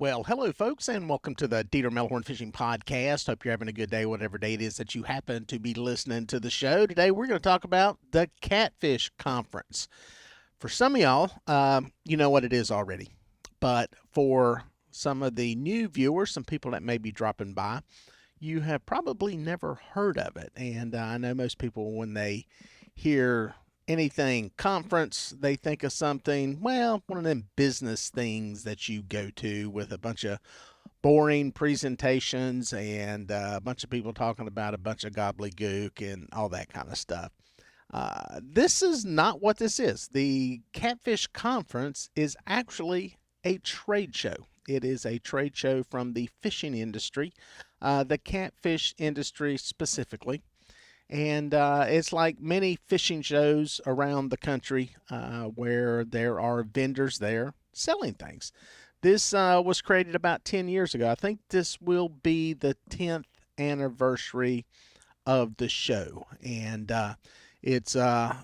Well, hello, folks, and welcome to the Dieter Melhorn Fishing Podcast. Hope you're having a good day, whatever day it is that you happen to be listening to the show. Today, we're going to talk about the Catfish Conference. For some of y'all, you know what it is already. But for some of the new viewers, some people that may be dropping by, you have probably never heard of it. And I know most people, when they hear anything conference, they think of something, well, one of them business things that you go to with a bunch of boring presentations and a bunch of people talking about a bunch of gobbledygook and all that kind of stuff. This is not what this is. The Catfish Conference is actually a trade show. It is a trade show from the fishing industry, the catfish industry specifically. And it's like many fishing shows around the country where there are vendors there selling things. This was created about 10 years ago. I think this will be the 10th anniversary of the show. And it's the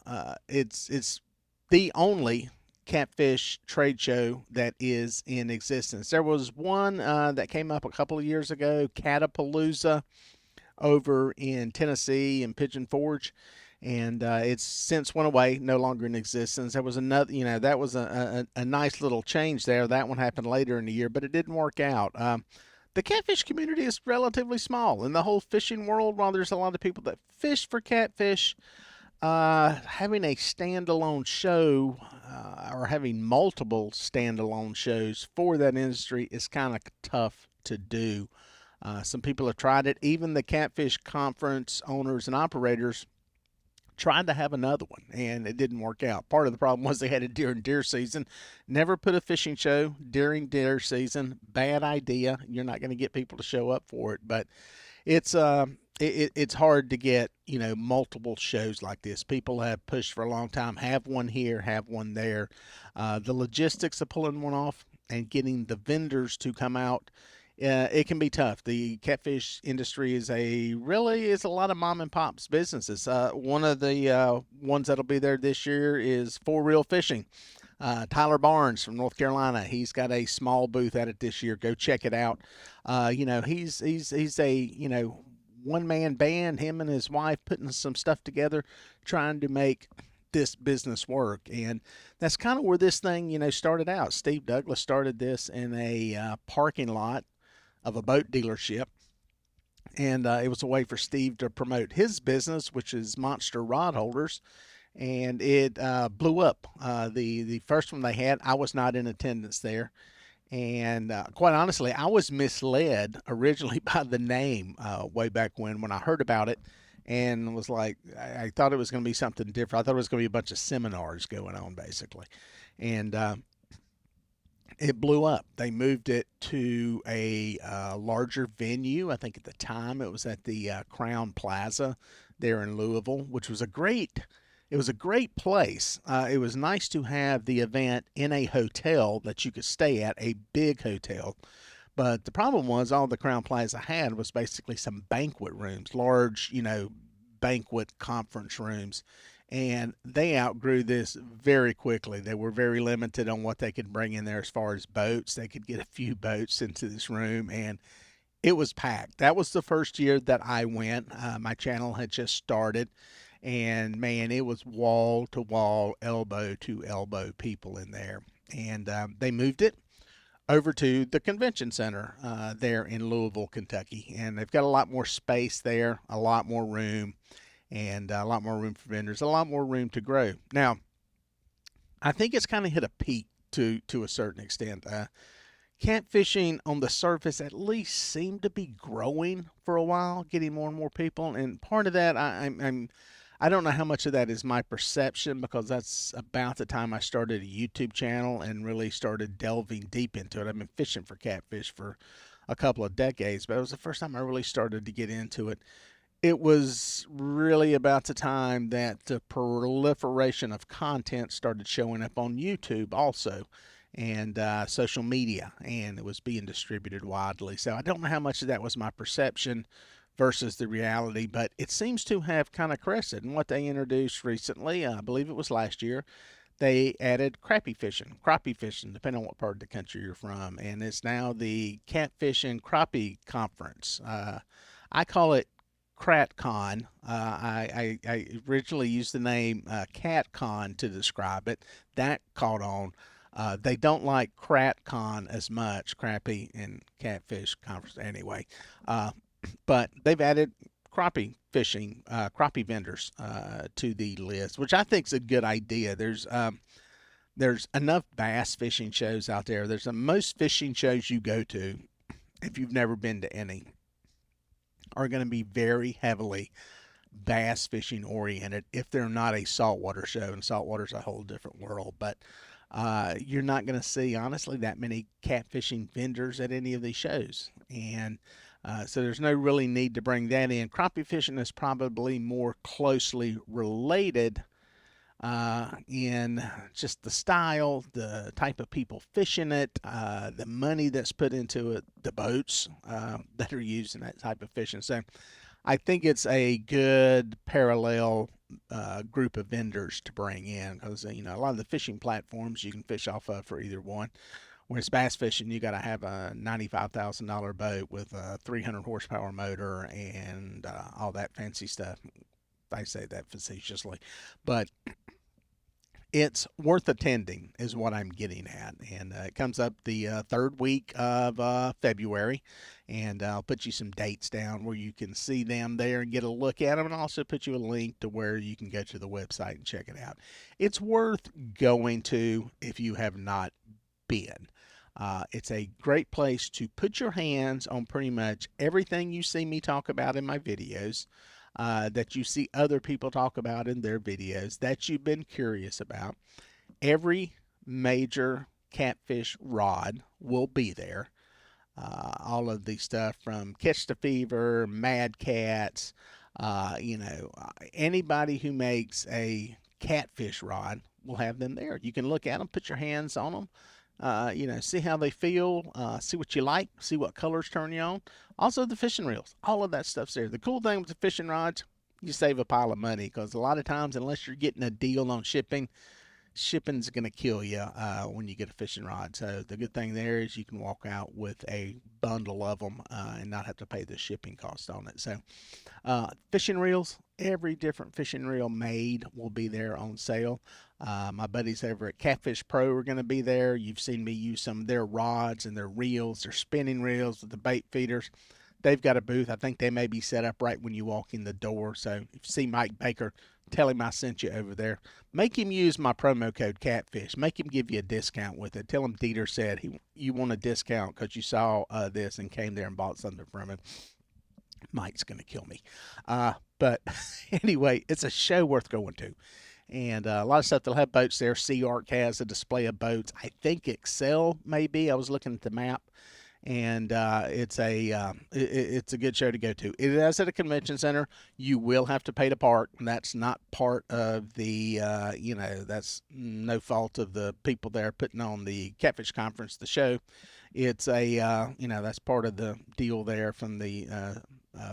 only catfish trade show that is in existence. There was one that came up a couple of years ago, Catapalooza, over in Tennessee in Pigeon Forge, and it's since went away, no longer in existence. There was another, that was a nice little change there. That one happened later in the year, but it didn't work out. The catfish community is relatively small in the whole fishing world. While there's a lot of people that fish for catfish, having a standalone show or having multiple standalone shows for that industry is kind of tough to do. Some people have tried it. Even the Catfish Conference owners and operators tried to have another one, and it didn't work out. Part of the problem was they had it during deer season. Never put a fishing show during deer season. Bad idea. You're not going to get people to show up for it. But it's it's hard to get multiple shows like this. People have pushed for a long time. Have one here, have one there. The logistics of pulling one off and getting the vendors to come out, it can be tough. The catfish industry is a lot of mom and pops businesses. One of the ones that'll be there this year is For Real Fishing. Tyler Barnes from North Carolina. He's got a small booth at it this year. Go check it out. He's a one man band. Him and his wife putting some stuff together, trying to make this business work. And that's kind of where this thing started out. Steve Douglas started this in a parking lot of a boat dealership, and it was a way for Steve to promote his business, which is Monster Rod Holders, and it blew up. The first one they had, I was not in attendance there, and quite honestly, I was misled originally by the name way back when I heard about it. And was like, I thought it was going to be something different. I thought it was going to be a bunch of seminars going on, basically. And it blew up. They moved it to a larger venue. I think at the time it was at the Crown Plaza there in Louisville, which was it was a great place. It was nice to have the event in a hotel that you could stay at, a big hotel. But the problem was all the Crown Plaza had was basically some banquet rooms, large, banquet conference rooms, and they outgrew this very quickly. They were very limited on what they could bring in there as far as boats. They could get a few boats into this room, and it was packed. That was the first year that I went. My channel had just started, and man, it was wall to wall, elbow to elbow people in there. And they moved it over to the convention center there in Louisville, Kentucky. And they've got a lot more space there, a lot more room, and a lot more room for vendors, a lot more room to grow. Now, I think it's kind of hit a peak to a certain extent. Catfishing on the surface at least seemed to be growing for a while, getting more and more people. And part of that, I don't know how much of that is my perception, because that's about the time I started a YouTube channel and really started delving deep into it. I've been fishing for catfish for a couple of decades, but it was the first time I really started to get into it. It was really about the time that the proliferation of content started showing up on YouTube also, and social media, and it was being distributed widely. So I don't know how much of that was my perception versus the reality, but it seems to have kind of crested. And what they introduced recently, I believe it was last year, they added crappie fishing, depending on what part of the country you're from, and it's now the Catfish and Crappie Conference. I call it CratCon. I originally used the name CatCon to describe it. That caught on. They don't like CratCon as much, Crappie and Catfish Conference anyway. Uh, but they've added crappie vendors to the list, which I think is a good idea. There's enough bass fishing shows out there. There's most fishing shows you go to, if you've never been to any, are going to be very heavily bass fishing oriented if they're not a saltwater show, and saltwater's a whole different world. But you're not going to see, honestly, that many catfishing vendors at any of these shows. And so there's no really need to bring that in. Crappie fishing is probably more closely related in just the style, the type of people fishing it, the money that's put into it, the boats that are used in that type of fishing. So I think it's a good parallel group of vendors to bring in, because a lot of the fishing platforms you can fish off of for either one. Whereas bass fishing, you got to have a $95,000 boat with a 300 horsepower motor and all that fancy stuff. I say that facetiously, but it's worth attending is what I'm getting at. And it comes up the third week of February, and I'll put you some dates down where you can see them there and get a look at them, and also put you a link to where you can go to the website and check it out. It's worth going to if you have not been. It's a great place to put your hands on pretty much everything you see me talk about in my videos, that you see other people talk about in their videos, that you've been curious about. Every major catfish rod will be there. All of the stuff from Catch the Fever, Mad Cats, anybody who makes a catfish rod will have them there. You can look at them, put your hands on them, see how they feel, see what you like, see what colors turn you on. Also, the fishing reels, all of that stuff's there. The cool thing with the fishing rods, you save a pile of money, because a lot of times, unless you're getting a deal on shipping's going to kill you when you get a fishing rod. So the good thing there is you can walk out with a bundle of them and not have to pay the shipping cost on it. So fishing reels, every different fishing reel made will be there on sale. My buddies over at Catfish Pro are going to be there. You've seen me use some of their rods and their reels, their spinning reels with the bait feeders. They've got a booth. I think they may be set up right when you walk in the door. So if you see Mike Baker, tell him I sent you over there. Make him use my promo code CATFISH. Make him give you a discount with it. Tell him Dieter said you want a discount because you saw this and came there and bought something from him. Mike's going to kill me. But anyway, it's a show worth going to. And a lot of stuff, they'll have boats there. Sea Arc has a display of boats. I think Excel maybe. I was looking at the map. And it's a good show to go to. It is at a convention center. You will have to pay to park. That's not part of the that's no fault of the people there putting on the Catfish Conference, the show. It's that's part of the deal there from the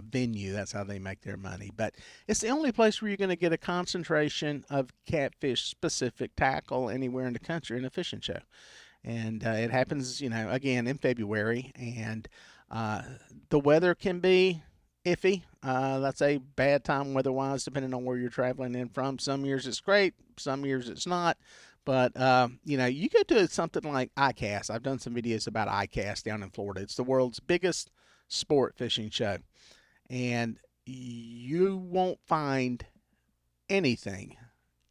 venue. That's how they make their money. But it's the only place where you're going to get a concentration of catfish specific tackle anywhere in the country in a fishing show. And it happens, again in February, and the weather can be iffy. That's a bad time weather-wise, depending on where you're traveling in from. Some years it's great, some years it's not. But you go to something like ICAST. I've done some videos about ICAST down in Florida. It's the world's biggest sport fishing show, and you won't find anything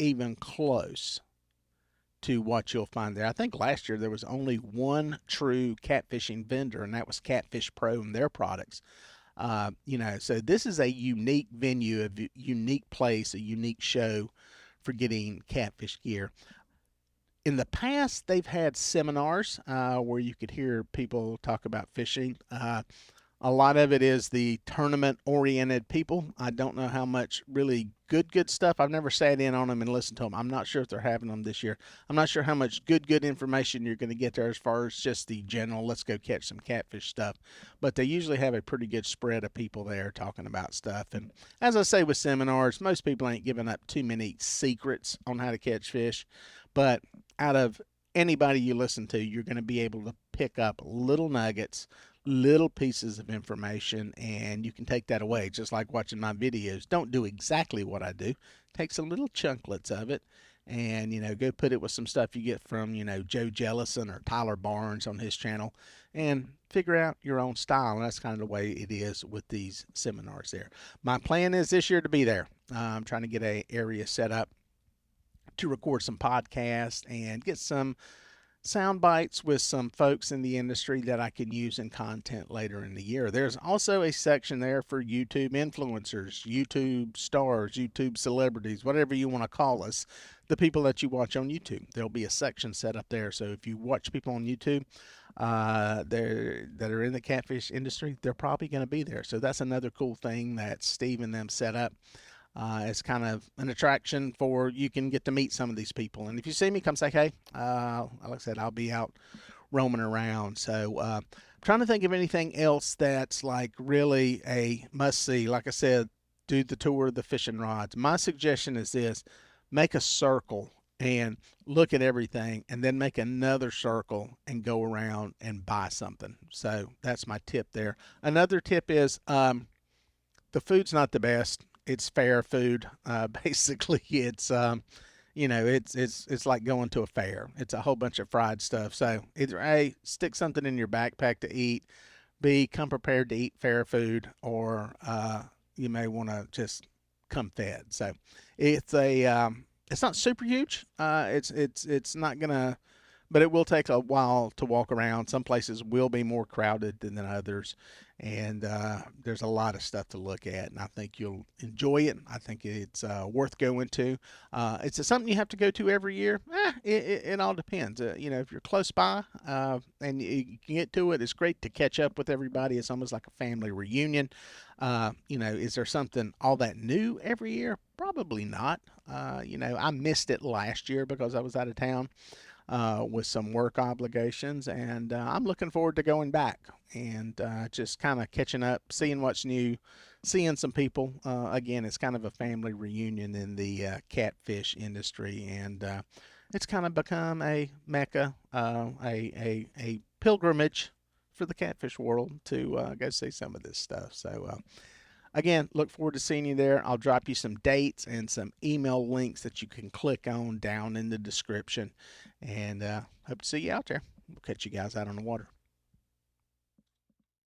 even close to what you'll find there. I think last year there was only one true catfishing vendor, and that was Catfish Pro and their products. So this is a unique venue, a unique place, a unique show for getting catfish gear. In the past, they've had seminars where you could hear people talk about fishing. A lot of it is the tournament-oriented people. I don't know how much really good stuff. I've never sat in on them and listened to them. I'm not sure if they're having them this year. I'm not sure how much good information you're going to get there as far as just the general, let's go catch some catfish stuff. But they usually have a pretty good spread of people there talking about stuff. And as I say with seminars, most people ain't giving up too many secrets on how to catch fish. But out of anybody you listen to, you're going to be able to pick up little nuggets, little pieces of information, and you can take that away. Just like watching my videos. Don't do exactly what I do. Take some little chunklets of it and go put it with some stuff you get from Joe Jellison or Tyler Barnes on his channel, and figure out your own style. And that's kind of the way it is with these seminars there. My plan is this year to be there. I'm trying to get a area set up to record some podcasts and get some sound bites with some folks in the industry that I can use in content later in the year. There's also a section there for YouTube influencers, YouTube stars, YouTube celebrities, whatever you want to call us, the people that you watch on YouTube. There'll be a section set up there. So if you watch people on YouTube that are in the catfish industry, they're probably going to be there. So that's another cool thing that Steve and them set up. It's kind of an attraction for you can get to meet some of these people. And if you see me, come say hey. Like I said, I'll be out roaming around. So I'm trying to think of anything else that's like really a must see. Like I said, do the tour of the fishing rods. My suggestion is this: make a circle and look at everything, and then make another circle and go around and buy something. So that's my tip there. Another tip is the food's not the best. It's fair food. Basically, it's like going to a fair. It's a whole bunch of fried stuff. So either A, stick something in your backpack to eat. B, come prepared to eat fair food, or you may want to just come fed. So it's not super huge. It's not gonna, but it will take a while to walk around. Some places will be more crowded than others, and there's a lot of stuff to look at, and I think you'll enjoy it. I think it's worth going to. It's something you have to go to every year. It all depends. If you're close by and you can get to it, it's great to catch up with everybody. It's almost like a family reunion. Is there something all that new every year? Probably not. I missed it last year because I was out of town with some work obligations, and I'm looking forward to going back and just kind of catching up, seeing what's new, seeing some people. Again, it's kind of a family reunion in the catfish industry, and it's kind of become a mecca, a pilgrimage for the catfish world to go see some of this stuff. So again, look forward to seeing you there. I'll drop you some dates and some email links that you can click on down in the description. And hope to see you out there. We'll catch you guys out on the water.